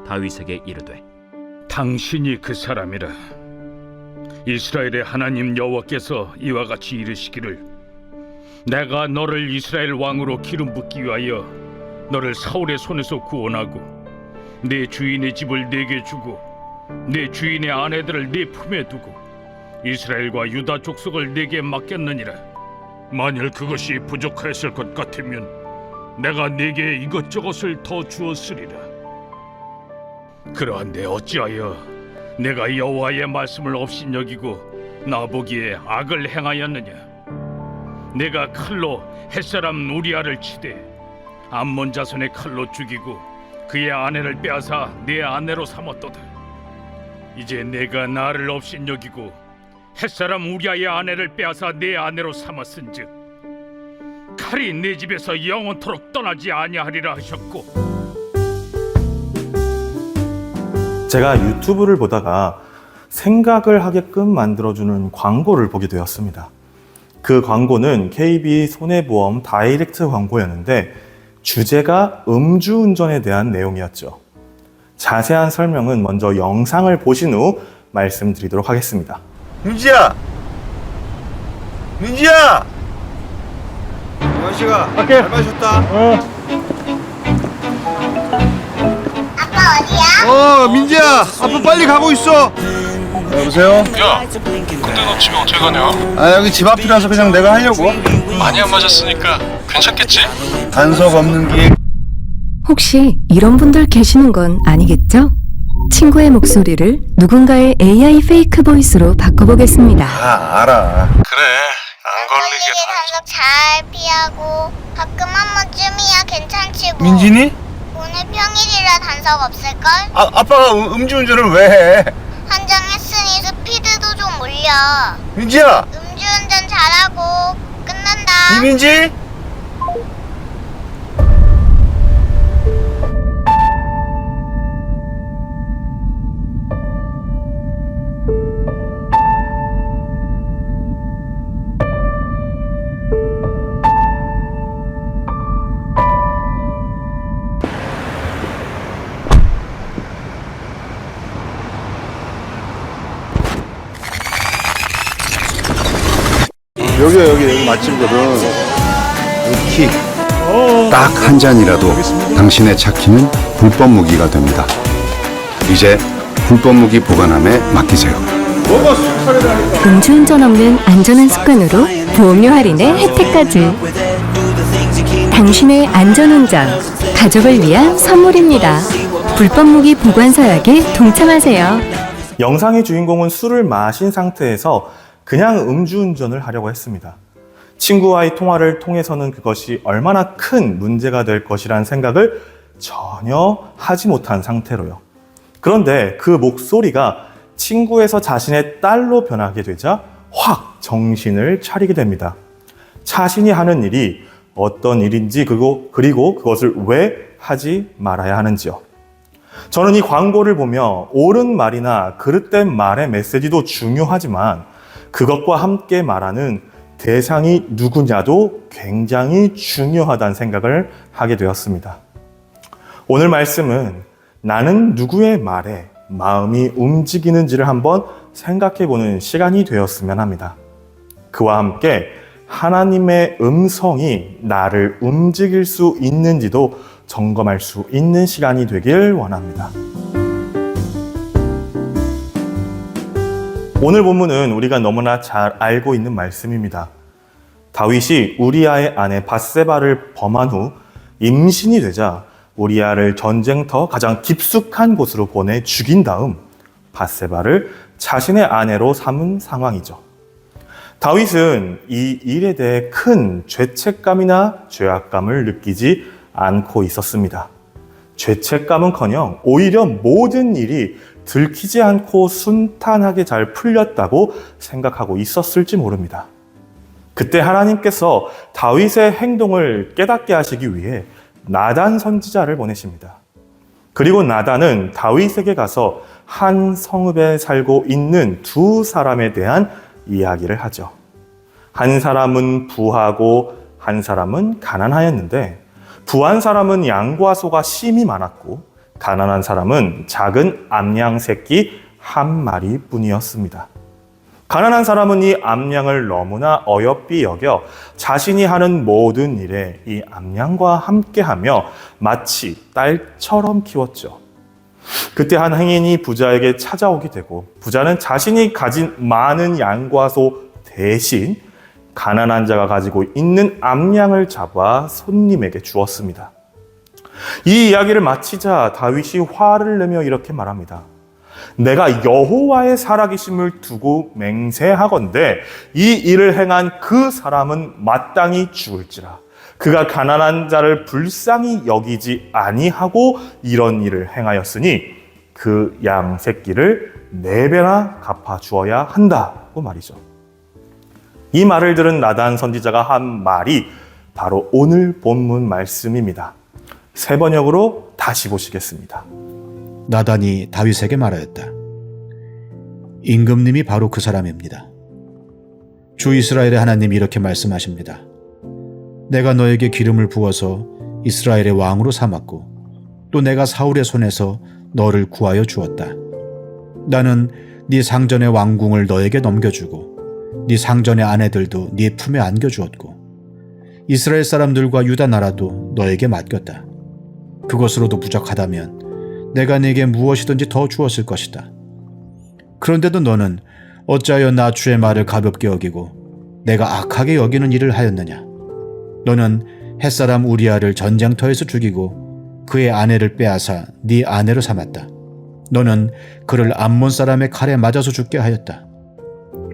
다윗에게 이르되 당신이 그 사람이라. 이스라엘의 하나님 여호와께서 이와 같이 이르시기를 내가 너를 이스라엘 왕으로 기름 붓기 위하여 너를 사울의 손에서 구원하고 내 주인의 집을 내게 주고 내 주인의 아내들을 네 품에 두고 이스라엘과 유다 족속을 내게 맡겼느니라. 만일 그것이 부족하였을 것 같으면 내가 네게 이것저것을 더 주었으리라. 그러한데 어찌하여 내가 여호와의 말씀을 업신여기고 나보기에 악을 행하였느냐? 내가 칼로 햇사람 우리아를 치되 암몬 자손의 칼로 죽이고 그의 아내를 빼앗아 내 아내로 삼았도다. 이제 내가 나를 업신여기고 햇사람 우리아의 아내를 빼앗아 내 아내로 삼았은즉 칼이 내 집에서 영원토록 떠나지 아니하리라 하셨고. 제가 유튜브를 보다가 생각을 하게끔 만들어주는 광고를 보게 되었습니다. 그 광고는 KB 손해보험 다이렉트 광고였는데 주제가 음주운전에 대한 내용이었죠. 자세한 설명은 먼저 영상을 보신 후 말씀드리도록 하겠습니다. 민지야! 민지야! 영환씨가 잘 마셨다. 아빠 어디야? 민지야! 아빠 빨리 가고 있어! 여보세요? 야, 근데 너 집에 어떻게 가냐? 아, 여기 집 앞이라서 그냥 내가 하려고. 많이 안 맞았으니까 괜찮겠지? 단속 없는 길. 혹시 이런 분들 계시는 건 아니겠죠? 친구의 목소리를 누군가의 AI 페이크 보이스로 바꿔보겠습니다. 아, 알아. 그래, 안 걸리게 단속 잘 피하고 가끔 한 번쯤이야 괜찮지 뭐. 민진이? 오늘 평일이라 단속 없을걸? 아빠가 음주운전을 왜 해? 한정했으니 스피드도 좀 올려. 민지야! 음주운전 잘하고 끝난다. 이민지? 여기 맛집이거든. 키. 딱 한 잔이라도 당신의 차키는 불법 무기가 됩니다. 이제 불법 무기 보관함에 맡기세요. 음주운전 없는 안전한 습관으로 보험료 할인의 혜택까지. 당신의 안전운전, 가족을 위한 선물입니다. 불법 무기 보관 서약에 동참하세요. 영상의 주인공은 술을 마신 상태에서 그냥 음주운전을 하려고 했습니다. 친구와의 통화를 통해서는 그것이 얼마나 큰 문제가 될 것이란 생각을 전혀 하지 못한 상태로요. 그런데 그 목소리가 친구에서 자신의 딸로 변하게 되자 확 정신을 차리게 됩니다. 자신이 하는 일이 어떤 일인지 그리고 그것을 왜 하지 말아야 하는지요. 저는 이 광고를 보며 옳은 말이나 그릇된 말의 메시지도 중요하지만 그것과 함께 말하는 대상이 누구냐도 굉장히 중요하다는 생각을 하게 되었습니다. 오늘 말씀은 나는 누구의 말에 마음이 움직이는지를 한번 생각해보는 시간이 되었으면 합니다. 그와 함께 하나님의 음성이 나를 움직일 수 있는지도 점검할 수 있는 시간이 되길 원합니다. 오늘 본문은 우리가 너무나 잘 알고 있는 말씀입니다. 다윗이 우리아의 아내 밧세바를 범한 후 임신이 되자 우리아를 전쟁터 가장 깊숙한 곳으로 보내 죽인 다음 밧세바를 자신의 아내로 삼은 상황이죠. 다윗은 이 일에 대해 큰 죄책감이나 죄악감을 느끼지 않고 있었습니다. 죄책감은커녕 오히려 모든 일이 들키지 않고 순탄하게 잘 풀렸다고 생각하고 있었을지 모릅니다. 그때 하나님께서 다윗의 행동을 깨닫게 하시기 위해 나단 선지자를 보내십니다. 그리고 나단은 다윗에게 가서 한 성읍에 살고 있는 두 사람에 대한 이야기를 하죠. 한 사람은 부하고 한 사람은 가난하였는데 부한 사람은 양과 소가 심이 많았고 가난한 사람은 작은 암양 새끼 한 마리뿐이었습니다. 가난한 사람은 이 암양을 너무나 어여삐 여겨 자신이 하는 모든 일에 이 암양과 함께하며 마치 딸처럼 키웠죠. 그때 한 행인이 부자에게 찾아오게 되고 부자는 자신이 가진 많은 양과 소 대신 가난한 자가 가지고 있는 암양을 잡아 손님에게 주었습니다. 이 이야기를 마치자 다윗이 화를 내며 이렇게 말합니다. 내가 여호와의 살아계심을 두고 맹세하건대 이 일을 행한 그 사람은 마땅히 죽을지라. 그가 가난한 자를 불쌍히 여기지 아니하고 이런 일을 행하였으니 그 양 새끼를 4배나 갚아 주어야 한다고 말이죠. 이 말을 들은 나단 선지자가 한 말이 바로 오늘 본문 말씀입니다. 세 번역으로 다시 보시겠습니다. 나단이 다윗에게 말하였다. 임금님이 바로 그 사람입니다. 주 이스라엘의 하나님이 이렇게 말씀하십니다. 내가 너에게 기름을 부어서 이스라엘의 왕으로 삼았고 또 내가 사울의 손에서 너를 구하여 주었다. 나는 네 상전의 왕궁을 너에게 넘겨주고 네 상전의 아내들도 네 품에 안겨주었고 이스라엘 사람들과 유다 나라도 너에게 맡겼다. 그것으로도 부족하다면 내가 네게 무엇이든지 더 주었을 것이다. 그런데도 너는 어찌하여 나 주의 말을 가볍게 여기고 내가 악하게 여기는 일을 하였느냐? 너는 햇사람 우리아를 전쟁터에서 죽이고 그의 아내를 빼앗아 네 아내로 삼았다. 너는 그를 암몬 사람의 칼에 맞아서 죽게 하였다.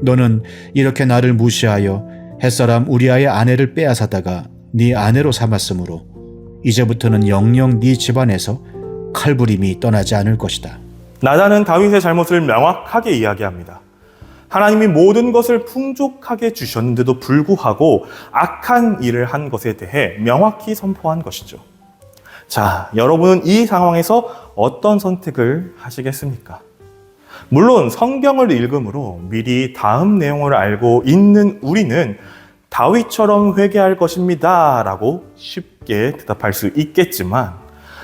너는 이렇게 나를 무시하여 햇사람 우리아의 아내를 빼앗았다가 네 아내로 삼았으므로 이제부터는 영영 네 집안에서 칼부림이 떠나지 않을 것이다. 나단은 다윗의 잘못을 명확하게 이야기합니다. 하나님이 모든 것을 풍족하게 주셨는데도 불구하고 악한 일을 한 것에 대해 명확히 선포한 것이죠. 자, 여러분은 이 상황에서 어떤 선택을 하시겠습니까? 물론 성경을 읽음으로 미리 다음 내용을 알고 있는 우리는 다윗처럼 회개할 것입니다 라고 쉽게 대답할 수 있겠지만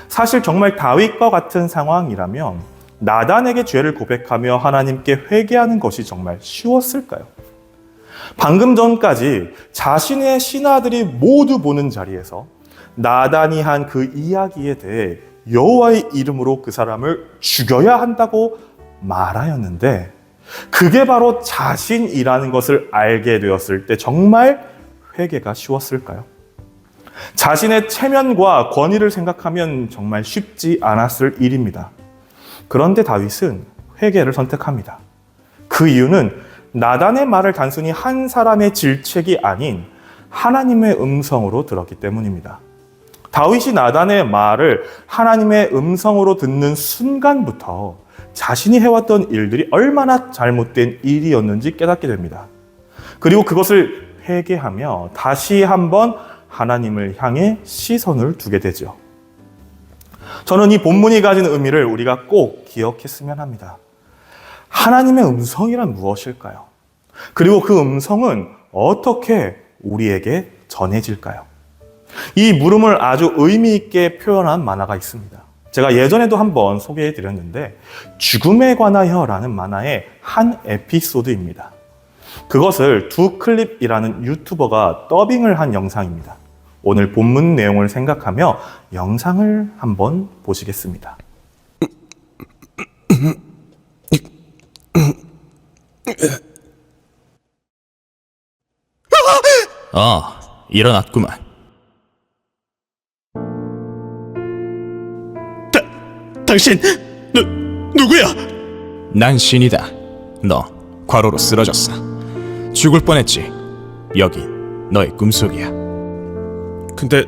사실 정말 다윗과 같은 상황이라면 나단에게 죄를 고백하며 하나님께 회개하는 것이 정말 쉬웠을까요? 방금 전까지 자신의 신하들이 모두 보는 자리에서 나단이 한 그 이야기에 대해 여호와의 이름으로 그 사람을 죽여야 한다고 말하였는데 그게 바로 자신이라는 것을 알게 되었을 때 정말 회개가 쉬웠을까요? 자신의 체면과 권위를 생각하면 정말 쉽지 않았을 일입니다. 그런데 다윗은 회개를 선택합니다. 그 이유는 나단의 말을 단순히 한 사람의 질책이 아닌 하나님의 음성으로 들었기 때문입니다. 다윗이 나단의 말을 하나님의 음성으로 듣는 순간부터 자신이 해왔던 일들이 얼마나 잘못된 일이었는지 깨닫게 됩니다. 그리고 그것을 회개하며 다시 한번 하나님을 향해 시선을 두게 되죠. 저는 이 본문이 가진 의미를 우리가 꼭 기억했으면 합니다. 하나님의 음성이란 무엇일까요? 그리고 그 음성은 어떻게 우리에게 전해질까요? 이 물음을 아주 의미 있게 표현한 만화가 있습니다. 제가 예전에도 한번 소개해 드렸는데 죽음에 관하여라는 만화의 한 에피소드입니다. 그것을 두클립이라는 유튜버가 더빙을 한 영상입니다. 오늘 본문 내용을 생각하며 영상을 한번 보시겠습니다. 일어났구만. 당신 누구야? 난 신이다. 너 과로로 쓰러졌어. 죽을 뻔했지. 여기 너의 꿈속이야. 근데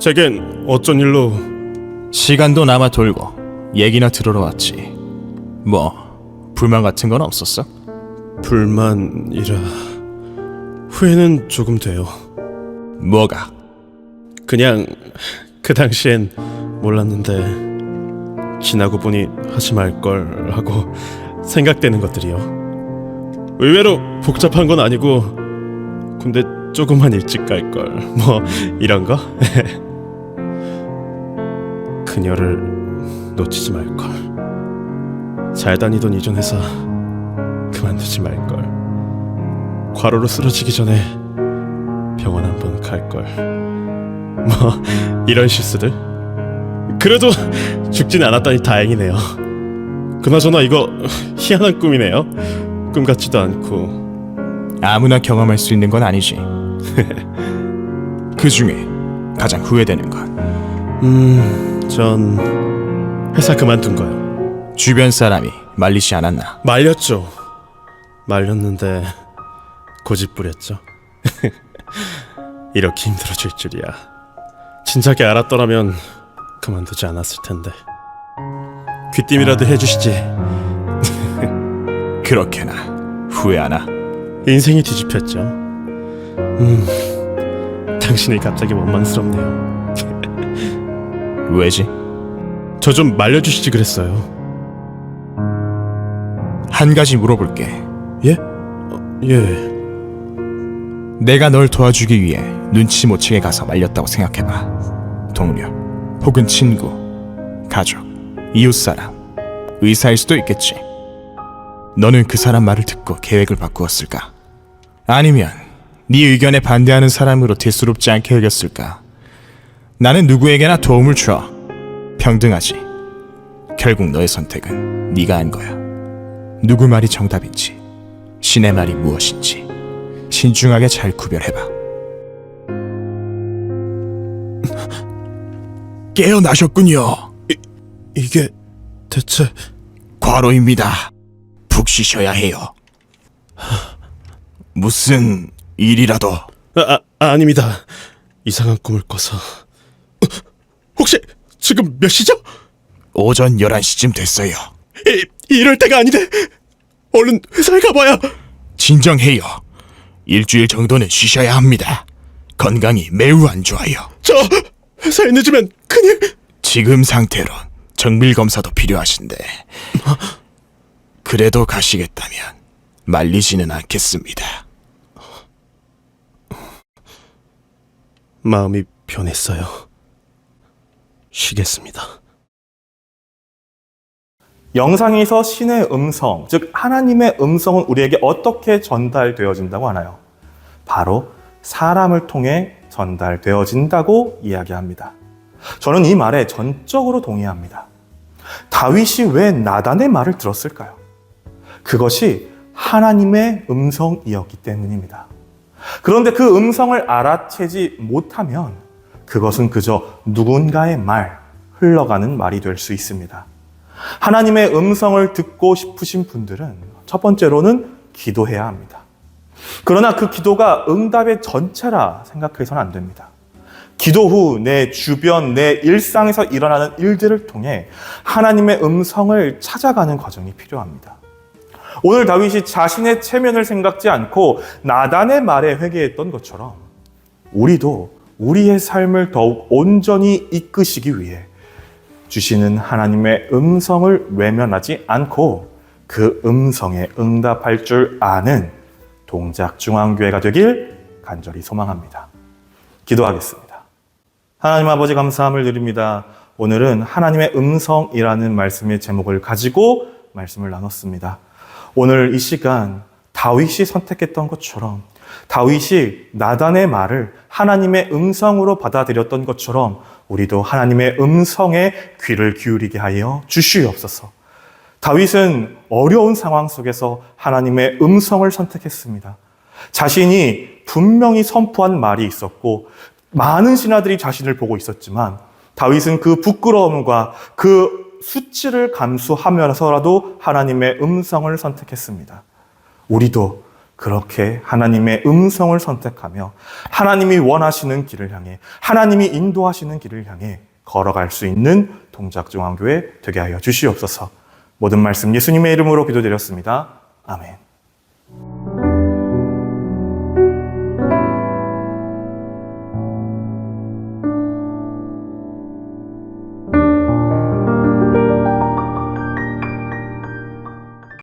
제겐 어쩐 일로? 시간도 남아 돌고 얘기나 들으러 왔지. 뭐 불만 같은 건 없었어? 불만이라 후회는 조금 돼요. 뭐가? 그냥 그 당시엔 몰랐는데 지나고 보니 하지 말걸 하고 생각되는 것들이요. 의외로 복잡한 건 아니고 군대 조금만 일찍 갈걸 뭐 이런 거? 그녀를 놓치지 말걸. 잘 다니던 이전 회사 그만두지 말걸. 과로로 쓰러지기 전에 병원 한번 갈걸. 뭐 이런 실수들. 그래도 죽진 않았다니 다행이네요. 그나저나 이거 희한한 꿈이네요. 꿈 같지도 않고. 아무나 경험할 수 있는 건 아니지. 그 중에 가장 후회되는 건 전 회사 그만둔 거요. 주변 사람이 말리지 않았나? 말렸죠. 말렸는데 고집 부렸죠. 이렇게 힘들어질 줄이야. 진작에 알았더라면 그만두지 않았을 텐데. 귀띔이라도 해주시지. 그렇게나 후회하나? 인생이 뒤집혔죠. 당신이 갑자기 원망스럽네요. 왜지? 저 좀 말려주시지 그랬어요. 한 가지 물어볼게. 예? 예. 내가 널 도와주기 위해 눈치 못 채게 가서 말렸다고 생각해봐. 동료, 혹은 친구, 가족, 이웃사람, 의사일 수도 있겠지. 너는 그 사람 말을 듣고 계획을 바꾸었을까? 아니면 네 의견에 반대하는 사람으로 대수롭지 않게 여겼을까? 나는 누구에게나 도움을 줘. 평등하지. 결국 너의 선택은 네가 한 거야. 누구 말이 정답인지, 신의 말이 무엇인지 신중하게 잘 구별해봐. 깨어나셨군요. 이게 대체... 과로입니다. 푹 쉬셔야 해요. 무슨 일이라도. 아닙니다. 이상한 꿈을 꿔서. 혹시 지금 몇 시죠? 오전 11시쯤 됐어요. 이럴 때가 아닌데. 얼른 회사에 가봐야. 진정해요. 일주일 정도는 쉬셔야 합니다. 건강이 매우 안 좋아요. 저 회사에 늦으면 큰일. 지금 상태론 정밀검사도 필요하신데 그래도 가시겠다면 말리지는 않겠습니다. 마음이 변했어요. 쉬겠습니다. 영상에서 신의 음성, 즉 하나님의 음성은 우리에게 어떻게 전달되어진다고 하나요? 바로 사람을 통해 전달되어진다고 이야기합니다. 저는 이 말에 전적으로 동의합니다. 다윗이 왜 나단의 말을 들었을까요? 그것이 하나님의 음성이었기 때문입니다. 그런데 그 음성을 알아채지 못하면 그것은 그저 누군가의 말, 흘러가는 말이 될 수 있습니다. 하나님의 음성을 듣고 싶으신 분들은 첫 번째로는 기도해야 합니다. 그러나 그 기도가 응답의 전체라 생각해서는 안 됩니다. 기도 후 내 주변, 내 일상에서 일어나는 일들을 통해 하나님의 음성을 찾아가는 과정이 필요합니다. 오늘 다윗이 자신의 체면을 생각지 않고 나단의 말에 회개했던 것처럼 우리도 우리의 삶을 더욱 온전히 이끄시기 위해 주시는 하나님의 음성을 외면하지 않고 그 음성에 응답할 줄 아는 동작중앙교회가 되길 간절히 소망합니다. 기도하겠습니다. 하나님 아버지 감사함을 드립니다. 오늘은 하나님의 음성이라는 말씀의 제목을 가지고 말씀을 나눴습니다. 오늘 이 시간 다윗이 선택했던 것처럼 다윗이 나단의 말을 하나님의 음성으로 받아들였던 것처럼 우리도 하나님의 음성에 귀를 기울이게 하여 주시옵소서. 다윗은 어려운 상황 속에서 하나님의 음성을 선택했습니다. 자신이 분명히 선포한 말이 있었고 많은 신하들이 자신을 보고 있었지만 다윗은 그 부끄러움과 그 수치를 감수하면서라도 하나님의 음성을 선택했습니다. 우리도 그렇게 하나님의 음성을 선택하며 하나님이 원하시는 길을 향해 하나님이 인도하시는 길을 향해 걸어갈 수 있는 동작중앙교회 되게 하여 주시옵소서. 모든 말씀 예수님의 이름으로 기도드렸습니다. 아멘.